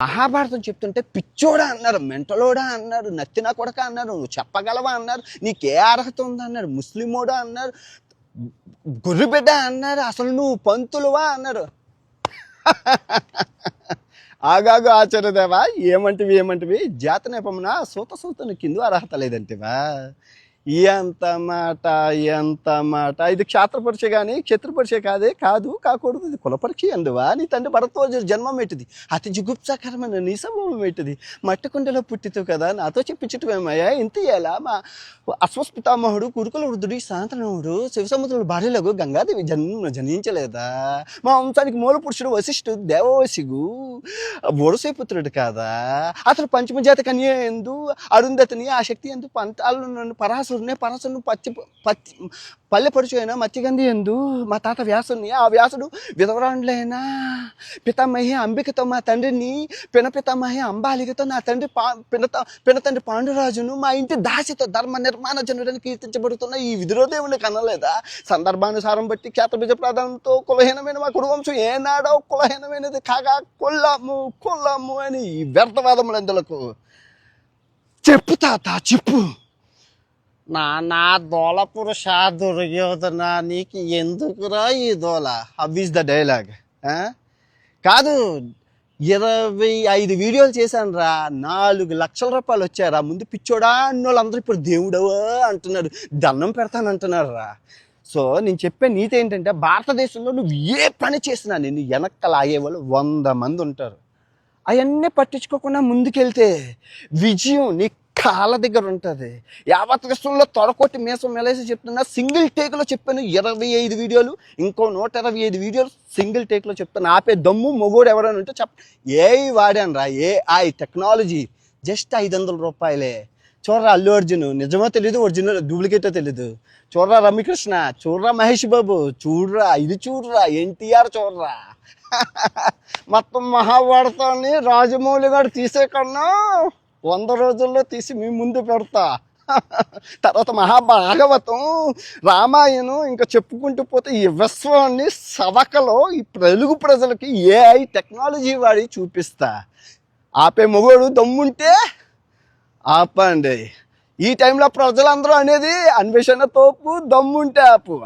మహాభారతం చెప్తుంటే పిచ్చోడా అన్నారు, మెంటలోడా అన్నారు, నత్తినా కొడక అన్నారు, నువ్వు చెప్పగలవా అన్నారు, నీకే అర్హత ఉంది అన్నారు, ముస్లిమోడా అన్నారు, గొర్రెబిడ్డ అన్నారు, అసలు నువ్వు పంతులువా అన్నారు. ఆగాగు ఆచార్యదేవా, ఏమంటివి జాత నేపమున సూతను కింద అర్హత లేదంటివా? ఎంత మాట ఇది క్షేత్రపరీక్ష కానీ క్షత్రపరీక్ష కాకూడదు, ఇది కులపరీక్ష అందువా? నీ తండ్రి భరద్వాజ జన్మం ఏంటిది, అతి జుగుప్సాకరమైన నీ సంభవం ఏంటిది, మట్టి కుండలో పుట్టితు కదా, నాతో చెప్పించటమేమయ్యా? ఇంత ఎలా మా అశ్వస్పితామహుడు కురుకుల వృద్ధుడు శాంతనవుడు శివసముద్రుల భార్యలకు గంగాదేవి జనించలేదా? మా వంశానికి మూల పురుషుడు వశిష్ఠుడు దేవవశిగు బోడసేపుత్రుడు కాదా? అతను పంచమజాతి కన్య ఎందు అరుంధతిని ఆ శక్తి ఎందు పంతాలను పరాశురుని పల్లెపరుచు అయినా మత్స్యగంధి ఎందు మా తాత వ్యాసుని, ఆ వ్యాసుడు విధవరాండ్లైన పితామహి అంబికతో మా తండ్రిని, పినపితామహి అంబాలికతో నా తండ్రి పినతండ్రి పాండురాజును, మా ఇంటి దాసితో ధర్మ నిర్మాణ జనుడని కీర్తించబడుతున్న ఈ విదురోదేవుని కనలేదా? సందర్భానుసారం బట్టి ఖ్యాతబీజ ప్రాధాన్యంతో కులహీనమైన మా కుటుంబం ఏనాడో కులహీనమైనది కాగా కొల్లము అని ఈ వ్యర్థవాదములందులకు చెప్పు తాత చెప్పు. నా దోల పురుష దుర్యోధన, నీకు ఎందుకురా ఈ దోల? హవ్ ద డైలాగ్ కాదు. 25 వీడియోలు చేశాను రా, 4 లక్షల రూపాయలు వచ్చారా. ముందు పిచ్చోడా అన్నోళ్ళు అందరూ ఇప్పుడు దేవుడవా అంటున్నారు, దండం పెడతానంటున్నారు రా. సో నేను చెప్పే నీతి ఏంటంటే, భారతదేశంలో నువ్వు ఏ పని చేసినా నేను వెనక్కి లాగేవాళ్ళు 100 మంది ఉంటారు. అవన్నీ పట్టించుకోకుండా ముందుకెళ్తే విజయం నీ కాళ్ళ దగ్గర ఉంటుంది. యావత్ విశ్వంలో తొడకొట్టి మీసం మెలేసి చెప్తున్నా. సింగిల్ టేక్లో చెప్పాను 25 వీడియోలు, ఇంకో 125 వీడియోలు సింగిల్ టేక్లో చెప్తాను. ఆపే దమ్ము మొగోడు ఎవరైనా ఉంటే ఏఐ వాడాను రా, ఏఐ టెక్నాలజీ జస్ట్ 500 రూపాయలే. చూడరా అల్లు అర్జున్, నిజమో తెలీదు, ఒరిజినల్ డూప్లికేటో తెలీదు. చూడరా రమ్యకృష్ణ, చూడరా మహేష్ బాబు, చూడరా ఇది చూడరా ఎన్టీఆర్, చూడరా మొత్తం మహాభారతాన్ని రాజమౌళి గారు తీసే కన్నా 100 రోజుల్లో తీసి మీ ముందు పెడతా. తర్వాత మహాభాగవతం, రామాయణం, ఇంకా చెప్పుకుంటూ పోతే ఈ విశ్వాన్ని సవకలో ఈ తెలుగు ప్రజలకి ఏఐ టెక్నాలజీ వాడి చూపిస్తా. ఆపే మొగోడు దమ్ముంటే ఆపండి. ఈ టైంలో ప్రజలందరూ అనేది అన్వేషణ తోపు, దమ్ముంటే ఆపు.